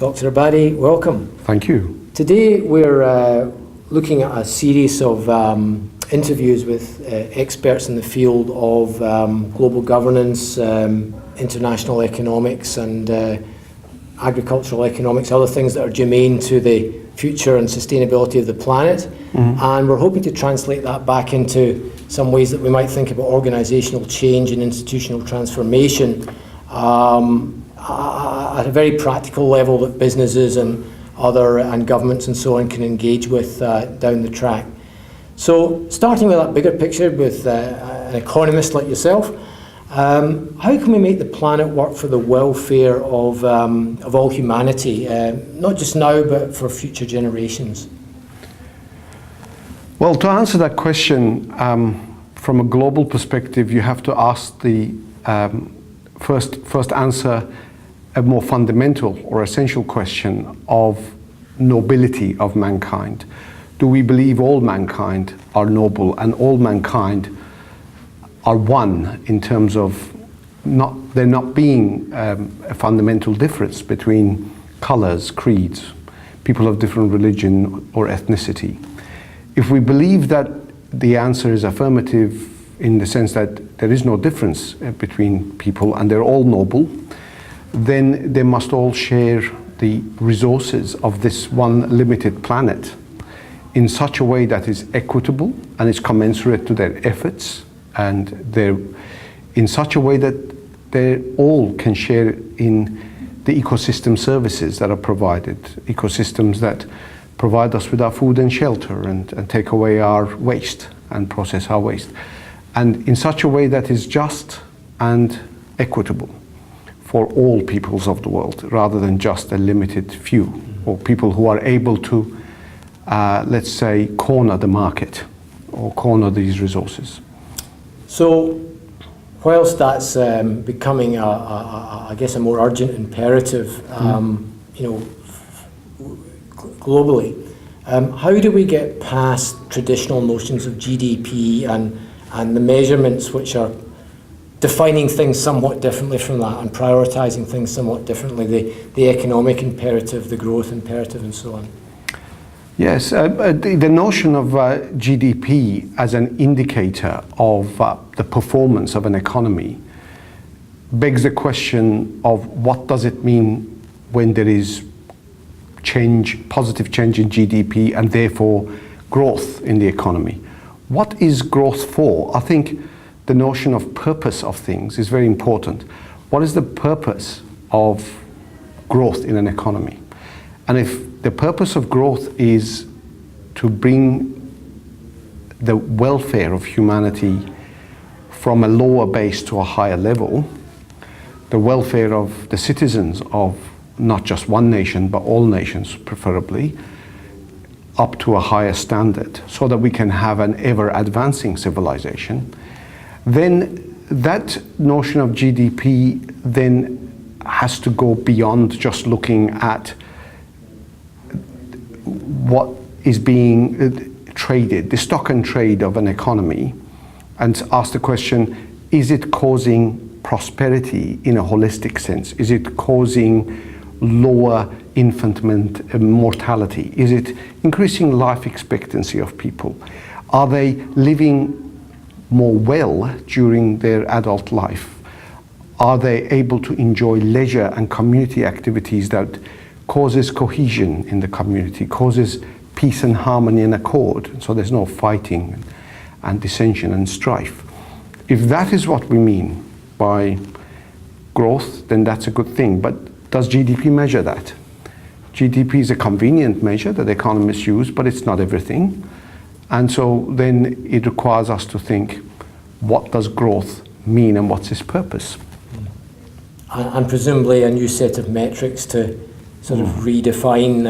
Dr. Abadi, welcome. Thank you. Today we're looking at a series of interviews with experts in the field of global governance, international economics and agricultural economics, other things that are germane to the future and sustainability of the planet. And we're hoping to translate that back into some ways that we might think about organisational change and institutional transformation at a very practical level that businesses and governments and so on can engage with down the track. So starting with that bigger picture with an economist like yourself, how can we make the planet work for the welfare of all humanity, not just now but for future generations? Well, to answer that question from a global perspective, you have to ask the first answer a more fundamental or essential question of nobility of mankind. Do we believe all mankind are noble and all mankind are one in terms of there not being a fundamental difference between colors, creeds, people of different religion or ethnicity? If we believe that the answer is affirmative in the sense that there is no difference between people and they're all noble, then they must all share the resources of this one limited planet in such a way that is equitable and is commensurate to their efforts, and they're in such a way that they all can share in the ecosystem services that are provided, ecosystems that provide us with our food and shelter and take away our waste and process our waste, and in such a way that is just and equitable for all peoples of the world, rather than just a limited few, or people who are able to, let's say, corner the market or corner these resources. So, whilst that's becoming, I guess, a more urgent imperative, globally, how do we get past traditional notions of GDP and the measurements which are defining things somewhat differently from that and prioritising things somewhat differently, the economic imperative, the growth imperative and so on? Yes, the notion of GDP as an indicator of the performance of an economy begs the question of what does it mean when there is positive change in GDP and therefore growth in the economy. What is growth for? I think the notion of purpose of things is very important. What is the purpose of growth in an economy? And if the purpose of growth is to bring the welfare of humanity from a lower base to a higher level, the welfare of the citizens of not just one nation, but all nations preferably, up to a higher standard, so that we can have an ever-advancing civilization, then that notion of GDP then has to go beyond just looking at what is being traded, the stock and trade of an economy, and ask the question, is it causing prosperity in a holistic sense? Is it causing lower infant mortality? Is it increasing life expectancy of people? Are they living more well during their adult life? Are they able to enjoy leisure and community activities that causes cohesion in the community, causes peace and harmony and accord, so there's no fighting and dissension and strife? If that is what we mean by growth, then that's a good thing. But does GDP measure that? GDP is a convenient measure that economists use, but it's not everything. And so then it requires us to think, what does growth mean and what's its purpose? And presumably a new set of metrics to sort of redefine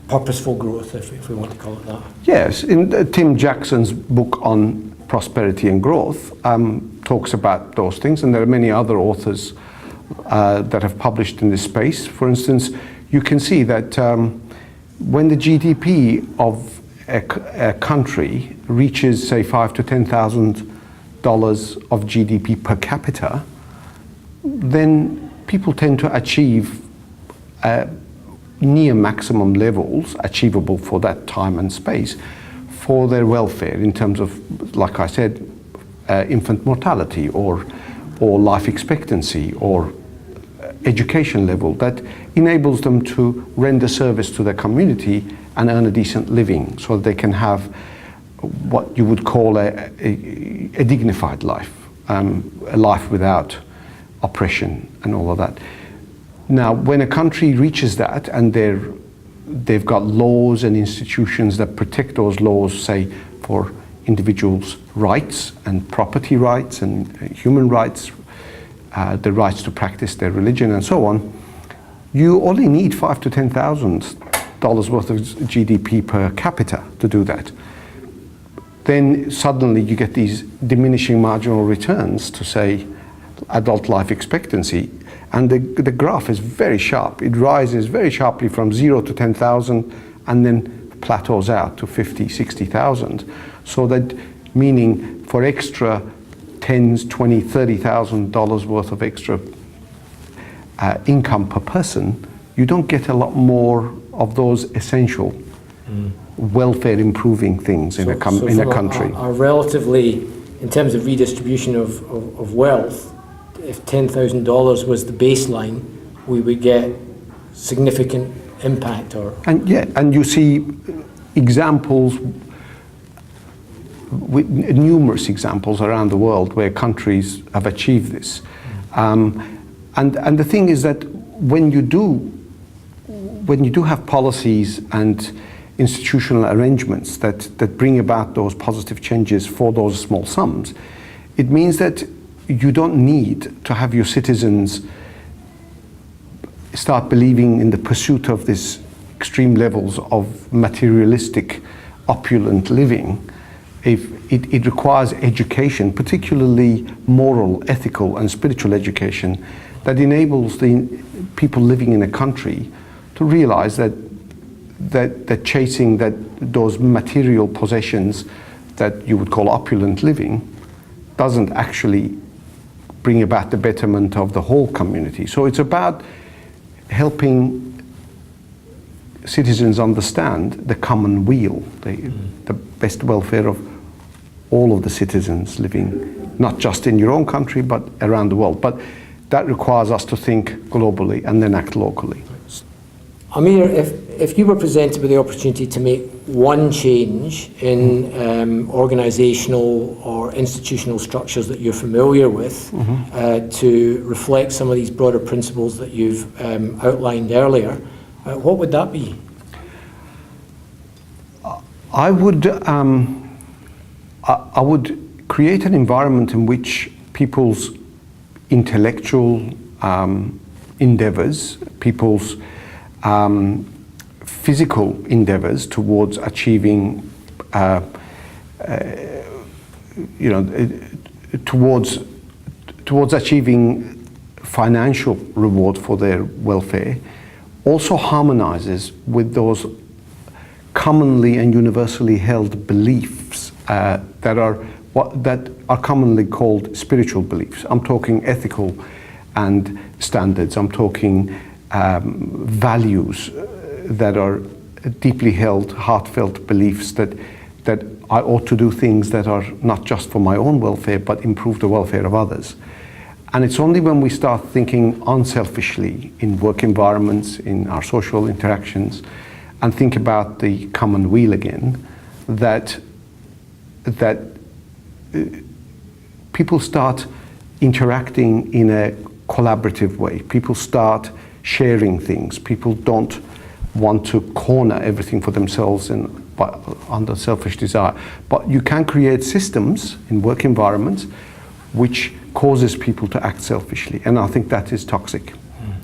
purposeful growth, if we want to call it that. Yes, in Tim Jackson's book on prosperity and growth talks about those things, and there are many other authors that have published in this space. For instance, you can see that when the GDP of a country reaches, say, $5,000 to $10,000 of GDP per capita, then people tend to achieve near maximum levels achievable for that time and space for their welfare in terms of, like I said, infant mortality or life expectancy or education level that enables them to render service to their community and earn a decent living so they can have what you would call a dignified life, a life without oppression and all of that. Now, when a country reaches that and they've got laws and institutions that protect those laws, say, for individuals' rights and property rights and human rights, the rights to practice their religion and so on, you only need $5,000 to $10,000 worth of GDP per capita to do that. Then suddenly you get these diminishing marginal returns to, say, adult life expectancy, and the graph is very sharp. It rises very sharply from 0 to 10,000 and then plateaus out to 50, 60,000. So that meaning for extra $10,000, $20,000, $30,000 worth of extra income per person, you don't get a lot more of those essential welfare improving things in a country. Are relatively, in terms of redistribution of wealth, if $10,000 was the baseline, we would get significant impact. And you see examples, numerous examples around the world where countries have achieved this. And the thing is that when you do have policies and institutional arrangements that bring about those positive changes for those small sums, it means that you don't need to have your citizens start believing in the pursuit of these extreme levels of materialistic, opulent living. If it requires education, particularly moral, ethical, and spiritual education, that enables the people living in a country to realize that chasing those material possessions that you would call opulent living doesn't actually bring about the betterment of the whole community. So it's about helping citizens understand the common weal, the best welfare of all of the citizens living, not just in your own country, but around the world. But that requires us to think globally and then act locally. Amir, if you were presented with the opportunity to make one change in organisational or institutional structures that you're familiar with to reflect some of these broader principles that you've outlined earlier, what would that be? I would create an environment in which people's intellectual endeavours, people's physical endeavours towards achieving, towards achieving financial reward for their welfare, also harmonizes with those commonly and universally held beliefs that are commonly called spiritual beliefs. I'm talking ethical and standards. I'm talking values that are deeply held, heartfelt beliefs that I ought to do things that are not just for my own welfare, but improve the welfare of others. And it's only when we start thinking unselfishly in work environments, in our social interactions, and think about the common weal again, that people start interacting in a collaborative way. People start sharing things. People don't want to corner everything for themselves and under selfish desire. But you can create systems in work environments which causes people to act selfishly, and I think that is toxic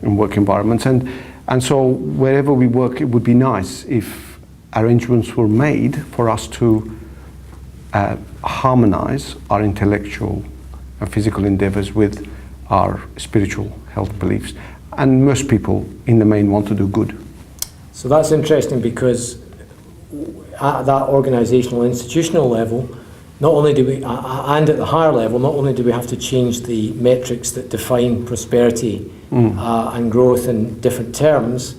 in work environments. And so wherever we work, it would be nice if arrangements were made for us to harmonize our intellectual and physical endeavors with our spiritual health beliefs. And most people in the main want to do good. So that's interesting, because at that organisational institutional level, not only do we, and at the higher level, not only do we have to change the metrics that define prosperity and growth in different terms,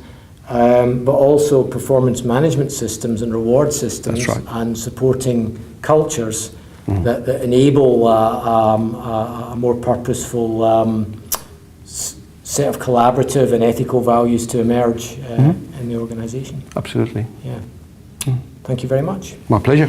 but also performance management systems and reward systems. That's right. And supporting cultures that enable a more purposeful set of collaborative and ethical values to emerge in the organisation. Absolutely. Yeah. Thank you very much. My pleasure.